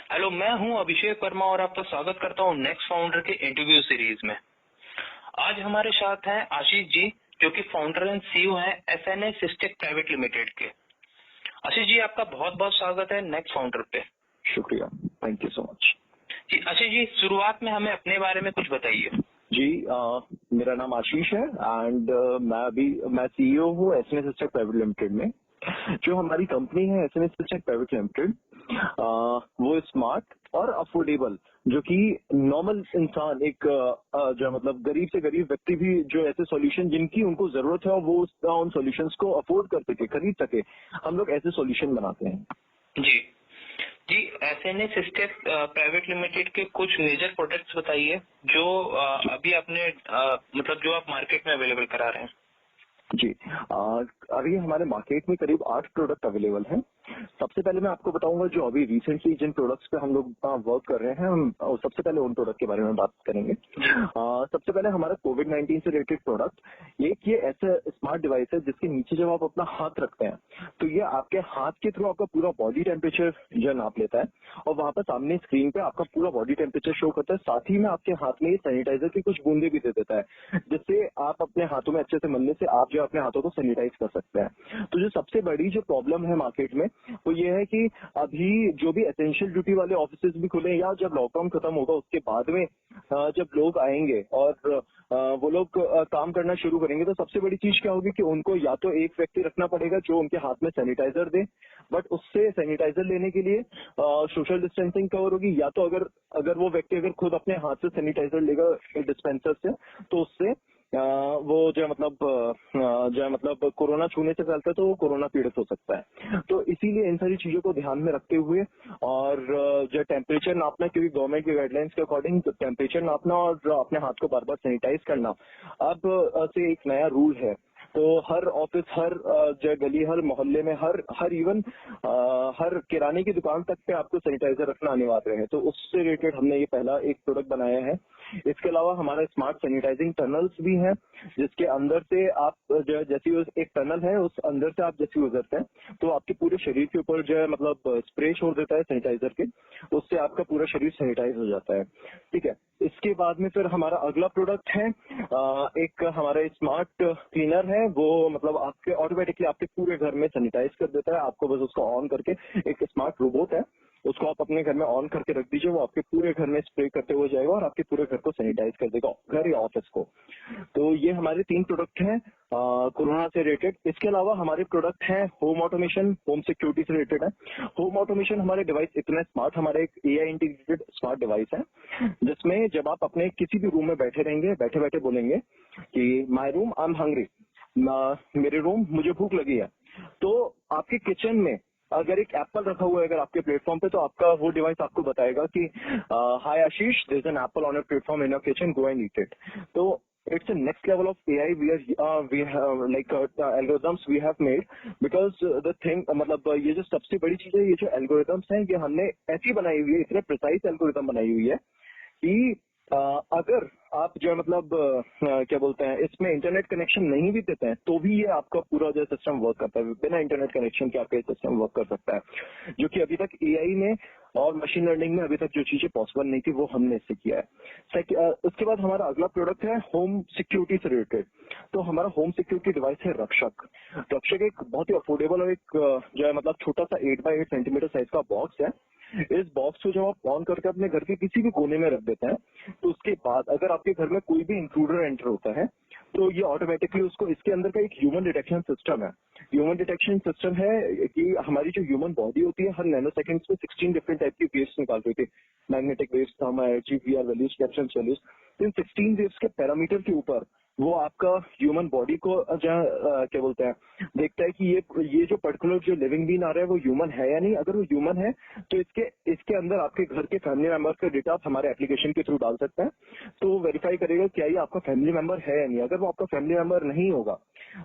Hello, मैं हूं अभिषेक वर्मा और आपका स्वागत करता हूं नेक्स्ट फाउंडर के इंटरव्यू सीरीज में। आज हमारे साथ हैं आशीष जी, जो कि फाउंडर एंड सीईओ हैं एसएनए सिस्टेक प्राइवेट लिमिटेड के। आशीष जी, आपका बहुत बहुत स्वागत है नेक्स्ट फाउंडर पे। शुक्रिया, थैंक यू सो मच। जी आशीष जी, शुरुआत में हमें अपने बारे में कुछ बताइए। जी मेरा नाम आशीष है एंड मैं सीईओ हूँ एसएनए सिस्टेक प्राइवेट लिमिटेड में। जो हमारी कंपनी है एसएनए सिस्टेक प्राइवेट लिमिटेड, वो स्मार्ट और अफोर्डेबल, जो कि नॉर्मल इंसान एक जो मतलब गरीब से गरीब व्यक्ति भी जो ऐसे सॉल्यूशन जिनकी उनको जरूरत है और वो उन सॉल्यूशंस को अफोर्ड कर सके, खरीद सके, हम लोग ऐसे सॉल्यूशन बनाते हैं। जी जी, एसएनए सिस्टेक प्राइवेट लिमिटेड के कुछ मेजर प्रोडक्ट्स बताइए जो अभी अपने मतलब जो आप मार्केट में अवेलेबल करा रहे हैं। जी अभी हमारे मार्केट में करीब 8 प्रोडक्ट अवेलेबल हैं। सबसे पहले मैं आपको बताऊंगा जो अभी रिसेंटली जिन प्रोडक्ट्स पे हम लोग वर्क कर रहे हैं, हम सबसे पहले उन प्रोडक्ट के बारे में बात करेंगे। सबसे पहले हमारा कोविड-19 से रिलेटेड प्रोडक्ट, एक ये ऐसा स्मार्ट डिवाइस है जिसके नीचे जब आप अपना हाथ रखते हैं तो ये आपके हाथ के थ्रू आपका पूरा बॉडी टेम्परेचर जो नाप लेता है और वहां पर सामने स्क्रीन पे आपका पूरा बॉडी टेम्परेचर शो करता है। साथ ही में आपके हाथ में सैनिटाइजर की कुछ बूंदे भी दे देता है, जिससे आप अपने हाथों में अच्छे से मलने से आप जो अपने हाथों को सैनिटाइज कर सकते हैं। तो जो सबसे बड़ी जो प्रॉब्लम है मार्केट में वो ये है कि अभी जो भी एसेंशियल ड्यूटी वाले ऑफिसेज भी खुले या जब लॉकडाउन खत्म होगा उसके बाद में जब लोग आएंगे और वो लोग काम करना शुरू करेंगे तो सबसे बड़ी चीज क्या होगी कि उनको या तो एक व्यक्ति रखना पड़ेगा जो उनके हाथ में सैनिटाइजर दे, बट उससे सैनिटाइजर लेने के लिए सोशल डिस्टेंसिंग कवर होगी, या तो अगर वो व्यक्ति अगर खुद अपने हाथ से सैनिटाइजर लेगा डिस्पेंसर से तो उससे वो जो मतलब कोरोना छूने से फैलता है तो वो कोरोना पीड़ित हो सकता है। तो इसीलिए इन सारी चीजों को ध्यान में रखते हुए और जो टेम्परेचर नापना, क्योंकि गवर्नमेंट की गाइडलाइंस के अकॉर्डिंग टेम्परेचर नापना और अपने हाथ को बार बार सैनिटाइज करना अब से एक नया रूल है। तो हर ऑफिस, हर जो गली, हर मोहल्ले में, हर इवन हर किराने की दुकान तक पे आपको सैनिटाइजर रखना अनिवार्य है। तो उससे रिलेटेड हमने ये पहला एक प्रोडक्ट बनाया है। इसके अलावा हमारा स्मार्ट सैनिटाइजिंग टनल्स भी हैं, जिसके अंदर से आप जो जैसी एक टनल है उस अंदर से आप जैसे गुजरते हैं तो आपके पूरे शरीर के ऊपर जो है मतलब स्प्रे छोड़ देता है सैनिटाइजर के, उससे आपका पूरा शरीर सैनिटाइज हो जाता है। ठीक है, इसके बाद में फिर हमारा अगला प्रोडक्ट है एक हमारा स्मार्ट क्लीनर है। वो मतलब आपके ऑटोमेटिकली आपके पूरे घर में सैनिटाइज कर देता है। आपको बस उसको ऑन करके, एक स्मार्ट रोबोट है, उसको आप अपने घर में ऑन करके रख दीजिए, वो आपके पूरे घर में स्प्रे करते हुए जाएगा और आपके पूरे घर को सैनिटाइज कर देगा, घर या ऑफिस को। तो ये हमारे 3 प्रोडक्ट हैं कोरोना से रिलेटेड। इसके अलावा हमारे प्रोडक्ट हैं होम ऑटोमेशन, होम सिक्योरिटी से रिलेटेड है। होम ऑटोमेशन हमारे डिवाइस इतना स्मार्ट, हमारा एक एआई इंटीग्रेटेड स्मार्ट डिवाइस है, जिसमें जब आप अपने किसी भी रूम में बैठे रहेंगे, बैठे बैठे बोलेंगे कि my room I am hungry, मेरे रूम मुझे भूख लगी है, तो आपके किचन में अगर एक एप्पल रखा हुआ है अगर आपके प्लेटफॉर्म पे, तो आपका वो डिवाइस आपको बताएगा कि hi Ashish, there is an apple on your platform in your kitchen, go and eat it. तो it's a next level of AI we have like algorithms we have made, because the thing मतलब ये जो सबसे बड़ी चीज है, ये जो एल्गोरिथम्स हैं ये हमने ऐसी बनाई हुई है, इतने प्रिसाइज एल्गोरिथम बनाई हुई है कि अगर आप जो मतलब क्या बोलते हैं, इसमें इंटरनेट कनेक्शन नहीं भी देते हैं तो भी ये आपका पूरा जो सिस्टम वर्क करता है। बिना इंटरनेट कनेक्शन के आपका ये सिस्टम वर्क कर सकता है, जो कि अभी तक एआई में और मशीन लर्निंग में अभी तक जो चीजें पॉसिबल नहीं थी वो हमने इससे किया है। उसके बाद हमारा अगला प्रोडक्ट है होम सिक्योरिटी से रिलेटेड। तो हमारा होम सिक्योरिटी डिवाइस है रक्षक। रक्षक एक बहुत ही अफोर्डेबल और एक जो है मतलब छोटा सा 8x8 सेंटीमीटर साइज का बॉक्स है। इस बॉक्स को जब आप ऑन करके अपने घर के किसी भी कोने में रख देते हैं तो उसके बाद अगर आपके घर में कोई भी इंट्रूडर एंटर होता है तो ये ऑटोमेटिकली उसको, इसके अंदर का एक ह्यूमन डिटेक्शन सिस्टम है। ह्यूमन डिटेक्शन सिस्टम है कि हमारी जो ह्यूमन बॉडी होती है हर नैनो सेकंड्स में 16 डिफरेंट टाइप की वेव्स निकाल रही थी, magnetic waves, gamma, GPR values, fractions values. इन 16 वेव्स के पैरामीटर के ऊपर वो आपका ह्यूमन बॉडी को क्या बोलते हैं, देखता है कि ये जो पर्टिकुलर जो लिविंग बीन आ रहा है वो ह्यूमन है या नहीं। अगर वो ह्यूमन है तो इसके अंदर आपके घर के फैमिली मेंबर्स का डेटा आप हमारे एप्लीकेशन के थ्रू डाल सकते हैं, तो वो वेरीफाई करेगा क्या ये आपका फैमिली मेंबर है या नहीं। अगर वो आपका फैमिली मेंबर नहीं होगा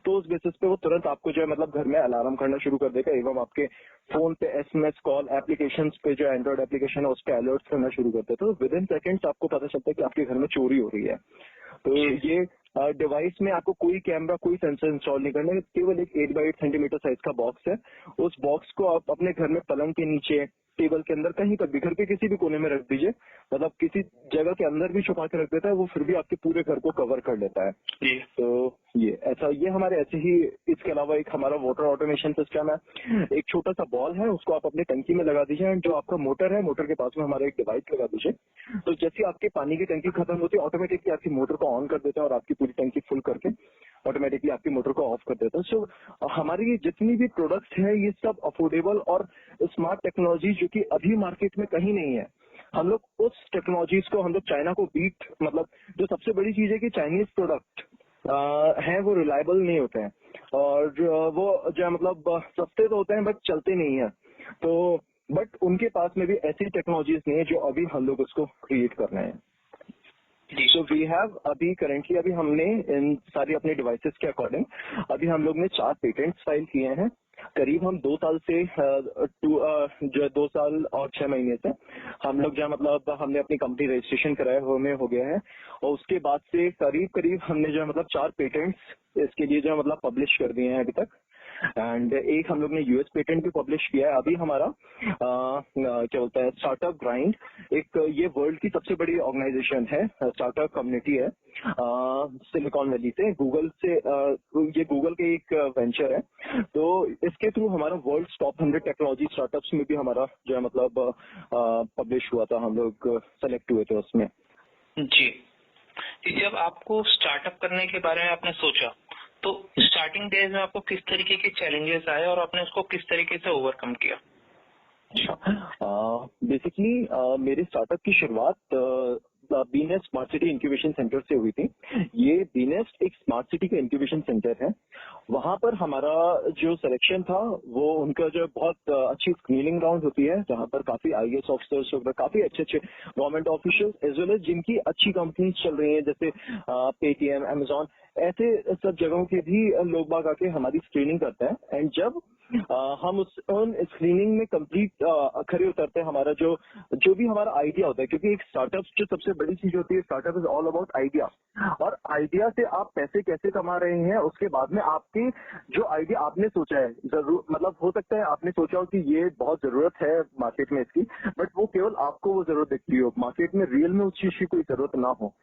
तो उस बेसिस पे वो तुरंत आपको जो है मतलब घर में अलार्म करना शुरू कर देगा एवं आपके फोन पे एसएमएस कॉल एप्लीकेशन पे जो एंड्रॉइड एप्लीकेशन है उस पर अलर्ट करना शुरू करते हैं। तो विद इन सेकेंड्स आपको पता चलता है कि आपके घर में चोरी हो रही है। तो ये डिवाइस में आपको कोई कैमरा कोई सेंसर इंस्टॉल नहीं करना है, केवल एक 8x8 सेंटीमीटर साइज का बॉक्स है। उस बॉक्स को आप अपने घर में पलंग के नीचे, टेबल के अंदर, कहीं पर भी, घर के किसी भी कोने में रख दीजिए, मतलब किसी जगह के अंदर भी छुपा के रख देता है वो, फिर भी आपके पूरे घर को कवर कर लेता है। तो ये हमारे ऐसे ही, इसके अलावा एक हमारा वाटर ऑटोमेशन सिस्टम है। एक छोटा सा बॉल है, उसको आप अपने टंकी में लगा दीजिए, जो आपका मोटर है, मोटर के पास में हमारा एक डिवाइस लगा दीजिए। तो जैसे आपके पानी की टंकी खत्म होती है, ऑटोमेटिकली आपकी मोटर को ऑन कर देता है और आपकी पूरी टंकी फुल करके ऑटोमेटिकली आपकी मोटर को ऑफ कर देता है। सो हमारी जितनी भी प्रोडक्ट्स है ये सब अफोर्डेबल और स्मार्ट टेक्नोलॉजी जो कि अभी मार्केट में कहीं नहीं है। हम लोग उस टेक्नोलॉजीज को, हम लोग चाइना को बीट, मतलब जो सबसे बड़ी चीज है कि चाइनीज प्रोडक्ट हैं वो रिलायबल नहीं होते हैं, और वो जो मतलब सस्ते तो होते हैं बट चलते नहीं है। तो बट उनके पास में भी ऐसी टेक्नोलॉजीज नहीं है जो अभी हम लोग उसको क्रिएट कर रहे हैं। सो वी हैव अभी करेंटली अभी हमने इन सारी अपने डिवाइसेस के अकॉर्डिंग अभी हम लोग ने 4 पेटेंट्स फाइल किए हैं। करीब हम 2 साल से जो 2 साल और 6 महीने से हम लोग जो मतलब हमने अपनी कंपनी रजिस्ट्रेशन कराया हमें हो गया है, और उसके बाद से करीब करीब हमने जो मतलब 4 पेटेंट्स इसके लिए जो मतलब पब्लिश कर दिए हैं अभी तक। एंड एक हम लोग ने यूएस पेटेंट भी पब्लिश किया है। अभी हमारा क्या बोलता है, स्टार्टअप ग्राइंड, एक ये वर्ल्ड की सबसे बड़ी ऑर्गेनाइजेशन है, स्टार्टअप कम्युनिटी है सिलिकॉन वैली से, गूगल से, ये गूगल के एक वेंचर है। तो इसके थ्रू हमारा वर्ल्ड टॉप 100 टेक्नोलॉजी स्टार्टअप्स में भी हमारा जो है मतलब पब्लिश हुआ था, हम लोग सेलेक्ट हुए थे उसमें। जी, जब आपको स्टार्टअप करने के बारे में आपने सोचा तो स्टार्टिंग डेज में आपको किस तरीके के चैलेंजेस आए और आपने उसको किस तरीके से ओवरकम किया? बेसिकली मेरे स्टार्टअप की शुरुआत बीनेस्ट स्मार्ट सिटी इंक्यूबेशन सेंटर से हुई थी। ये बीनेस्ट एक स्मार्ट सिटी का इंक्यूबेशन सेंटर है। वहां पर हमारा जो सिलेक्शन था वो उनका जो बहुत अच्छी स्क्रीनिंग राउंड होती है, जहां पर काफी आईएएस ऑफिसर्स वगैरह, काफी अच्छे अच्छे government officials as well as जिनकी अच्छी कंपनीज चल रही है, जैसे पेटीएम, अमेजॉन, ऐसे सब जगहों के भी लोग बाग आके हमारी स्क्रीनिंग करते हैं। एंड जब हम उन स्क्रीनिंग में कंप्लीट खड़े उतरते हैं, हमारा जो भी हमारा आइडिया होता है, क्योंकि एक स्टार्टअप जो सबसे बड़ी चीज होती है, startup is all about idea, और आइडिया से आप पैसे कैसे कमा रहे हैं, उसके बाद में आपके जो आइडिया आपने सोचा है, जरूर मतलब हो सकता है आपने सोचा हो कि ये बहुत जरूरत है मार्केट में इसकी, बट वो केवल आपको वो जरूरत दिखती हो, मार्केट में रियल में उस चीज की कोई जरूरत ना हो।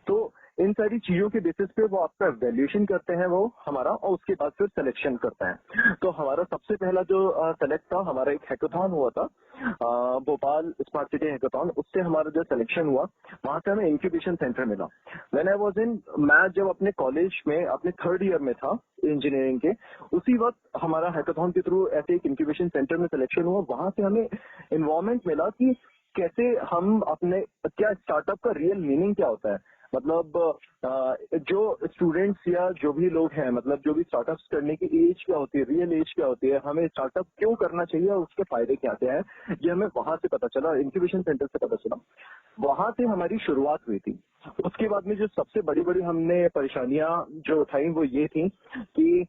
तो इन सारी चीजों के बेसिस पे वो आपका वैल्यूएशन करते हैं वो हमारा, और उसके बाद फिर सिलेक्शन करता है। तो हमारा सबसे पहला जो सेलेक्ट था, हमारा एक हैकाथॉन हुआ था, भोपाल स्मार्ट सिटी हैकाथॉन, उससे हमारा जो सिलेक्शन हुआ, वहां से हमें इंक्यूबेशन सेंटर मिला। व्हेन आई वाज इन, मैं जब अपने कॉलेज में अपने 3rd ईयर में था इंजीनियरिंग के, उसी वक्त हमारा हैकाथॉन के थ्रू ऐसे एक इंक्यूबेशन सेंटर में सिलेक्शन हुआ। वहां से हमें इन्वायरमेंट मिला कि कैसे हम अपने, क्या स्टार्टअप का रियल मीनिंग क्या होता है, मतलब जो स्टूडेंट्स या जो भी लोग हैं, मतलब जो भी स्टार्टअप्स करने की एज क्या होती है, रियल एज क्या होती है, हमें स्टार्टअप क्यों करना चाहिए और उसके फायदे क्या क्या है, ये हमें वहां से पता चला, इंक्यूबेशन सेंटर से पता चला। वहां से हमारी शुरुआत हुई थी। उसके बाद में जो सबसे बड़ी बड़ी हमने परेशानियां जो उठाई वो ये थी कि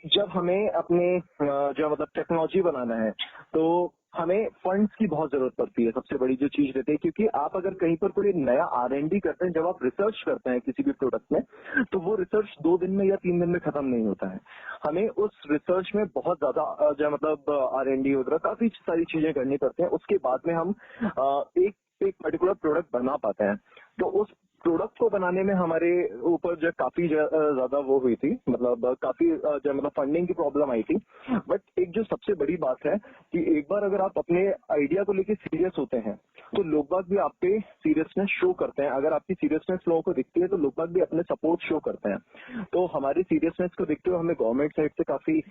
जब हमें अपने जो मतलब टेक्नोलॉजी बनाना है, तो हमें फंड्स की बहुत जरूरत पड़ती है, सबसे बड़ी जो चीज रहती है। क्योंकि आप अगर कहीं पर कोई नया R&D करते हैं, जब आप रिसर्च करते हैं किसी भी प्रोडक्ट में, तो वो रिसर्च 2 दिन में या 3 दिन में खत्म नहीं होता है। हमें उस रिसर्च में बहुत ज्यादा जो मतलब R&D वगैरह काफी सारी चीजें करनी पड़ती हैं। उसके बाद में हम एक पर्टिकुलर प्रोडक्ट बना पाते हैं। तो उस प्रोडक्ट को बनाने में हमारे ऊपर जो काफी ज्यादा वो हुई थी, मतलब काफी जो मतलब फंडिंग की प्रॉब्लम आई थी। बट एक जो सबसे बड़ी बात है कि एक बार अगर आप अपने आइडिया को लेके सीरियस होते हैं, तो लोग बाग भी आप पे सीरियसनेस शो करते हैं। अगर आपकी सीरियसनेस लोगों को दिखती है, तो लोग बाग भी अपने सपोर्ट शो करते हैं। तो हमारी सीरियसनेस को देखते हुए हमें गवर्नमेंट साइड से काफी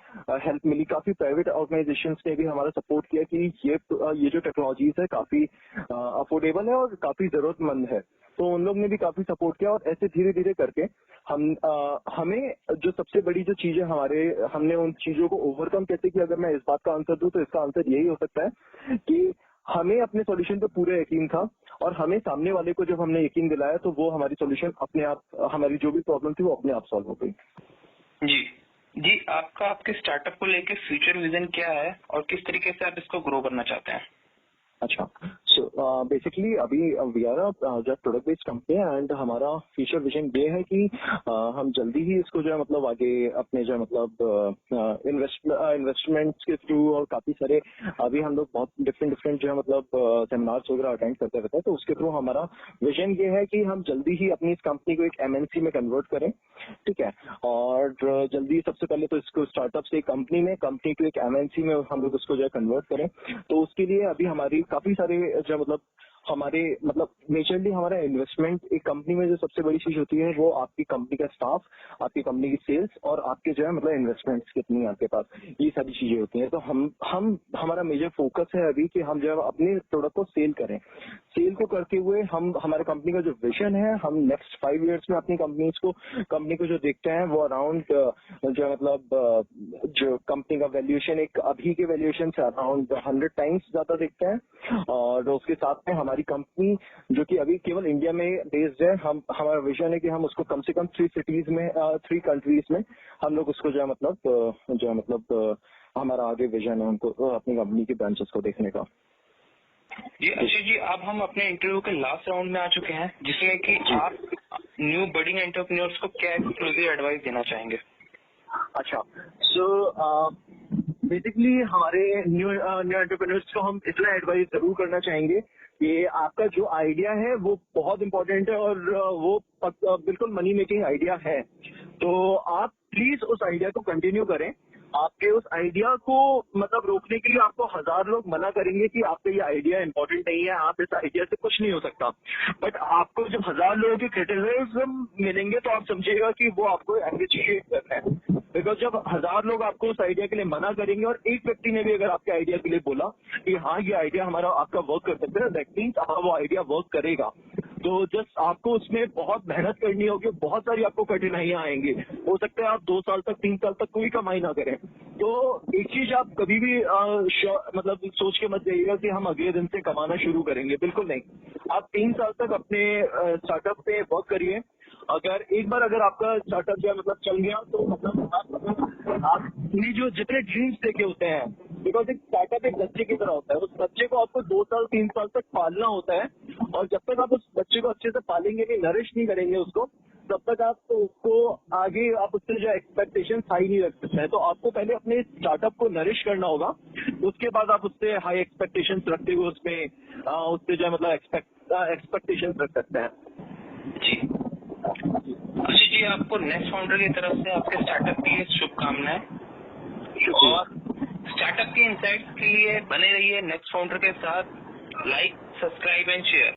हेल्प मिली, काफी प्राइवेट ऑर्गेनाइजेशंस ने भी हमारा सपोर्ट किया कि ये जो टेक्नोलॉजीज है काफी अफोर्डेबल है और काफी जरूरतमंद है। तो उन लोग ने भी काफी सपोर्ट किया, और ऐसे धीरे धीरे करके हमें जो सबसे बड़ी जो चीजें हमने उन चीजों को ओवरकम कैसे किया, अगर मैं इस बात का आंसर दूं तो इसका आंसर यही हो सकता है कि हमें अपने सॉल्यूशन पे पूरा यकीन था, और हमें सामने वाले को जब हमने यकीन दिलाया तो वो हमारी सॉल्यूशन अपने आप, हमारी जो भी प्रॉब्लम थी वो अपने आप सॉल्व हो गई। जी, आपका आपके स्टार्टअप को लेके फ्यूचर विजन क्या है और किस तरीके से आप इसको ग्रो करना चाहते हैं? अच्छा, बेसिकली अभी वी आर जो प्रोडक्ट बेस्ड कंपनी है एंड हमारा फ्यूचर विजन ये है कि हम जल्दी ही इसको जो है मतलब आगे अपने जो है मतलब इन्वेस्टमेंट्स के थ्रू और काफी सारे अभी हम लोग बहुत डिफरेंट जो है मतलब सेमिनार्स वगैरह अटेंड करते रहते हैं, तो उसके थ्रू हमारा विजन ये है कि हम जल्दी ही अपनी इस कंपनी को एक एमएनसी में कन्वर्ट करें, ठीक है। और जल्दी सबसे पहले तो इसको स्टार्टअप से कंपनी को एक एमएनसी में हम लोग उसको जो है कन्वर्ट करें। तो उसके लिए अभी हमारी काफी सारे जो मतलब हमारे मतलब मेजरली हमारा इन्वेस्टमेंट एक कंपनी में जो सबसे बड़ी चीज होती है वो आपकी कंपनी का स्टाफ, आपकी कंपनी की सेल्स और आपके जो है मतलब इन्वेस्टमेंट्स कितनी है आपके पास, ये सारी चीजें होती हैं। तो हम हमारा मेजर फोकस है अभी कि हम जो है अपने प्रोडक्ट को सेल करें। सेल को करते हुए हम हमारे कंपनी का जो विजन है, हम नेक्स्ट 5 years में अपनी कंपनी को जो देखते हैं वो अराउंड जो मतलब जो कंपनी का वैल्यूएशन एक अभी के वैल्यूएशन से अराउंड 100 times ज्यादा देखते हैं। और उसके साथ में हमारी कंपनी जो कि अभी केवल इंडिया में बेस्ड है, हमारा विजन है कि हम उसको कम से कम 3 कंट्रीज में हम लोग उसको जो है मतलब हमारा आगे विजन है हमको अपनी कंपनी की ब्रांचेस को देखने का। जी आशीष जी, अब हम अपने इंटरव्यू के लास्ट राउंड में आ चुके हैं, जिसमें कि आप न्यू बडिंग एंटरप्रेन्योर्स को क्या एक्सक्लूसिव एडवाइस देना चाहेंगे? अच्छा, सो बेसिकली हमारे न्यू एंटरप्रेन्योर्स को हम इतना एडवाइस जरूर करना चाहेंगे कि आपका जो आइडिया है वो बहुत इंपॉर्टेंट है और वो बिल्कुल मनी मेकिंग आइडिया है। तो आप प्लीज उस आइडिया को कंटिन्यू करें। आपके उस आइडिया को मतलब रोकने के लिए आपको 1000 लोग मना करेंगे कि आपका ये आइडिया इंपॉर्टेंट नहीं है, आप इस आइडिया से कुछ नहीं हो सकता। बट आपको जब 1000 लोगों के क्रिटिसिज्म मिलेंगे तो आप समझिएगा कि वो आपको अप्रिशिएट कर रहे हैं। बिकॉज जब 1000 लोग आपको उस आइडिया के लिए मना करेंगे और एक व्यक्ति ने भी अगर आपके आइडिया के लिए बोला कि हाँ ये आइडिया हमारा आपका वर्क कर सकता है, दैट मीन्स वो आइडिया वर्क करेगा। तो जस्ट आपको उसमें बहुत मेहनत करनी होगी, बहुत सारी आपको कठिनाइयां आएंगी। हो सकता है आप 2 साल तक 3 साल तक कोई कमाई ना करें। तो एक चीज आप कभी भी मतलब सोच के मत जाइएगा कि हम अगले दिन से कमाना शुरू करेंगे, बिल्कुल नहीं। आप 3 साल तक अपने स्टार्टअप पे वर्क करिए। अगर एक बार अगर आपका स्टार्टअप जो है मतलब चल गया तो मतलब आपने जो जितने ड्रीम्स देखे होते हैं, बिकॉज एक स्टार्टअप एक बच्चे की तरह होता है, उस बच्चे को आपको 2 साल 3 साल तक पालना होता है। और जब तक आप उस बच्चे को अच्छे से पालेंगे नहीं, नरिश नहीं करेंगे उसको, तब तक आप उसको आगे आप उससे जो एक्सपेक्टेशन हाई नहीं रख सकते हैं। तो आपको पहले अपने स्टार्टअप को नरिश करना होगा, उसके बाद आप उससे हाई एक्सपेक्टेशन रखते हुए उससे जो है मतलब एक्सपेक्टेशन रख सकते हैं। जी आशीष जी, आपको नेक्स्ट फाउंडर की तरफ से आपके स्टार्टअप के लिए शुभकामनाएं। और स्टार्टअप के इनसाइट्स के लिए बने रहिए नेक्स्ट फाउंडर के साथ। Like, subscribe and share.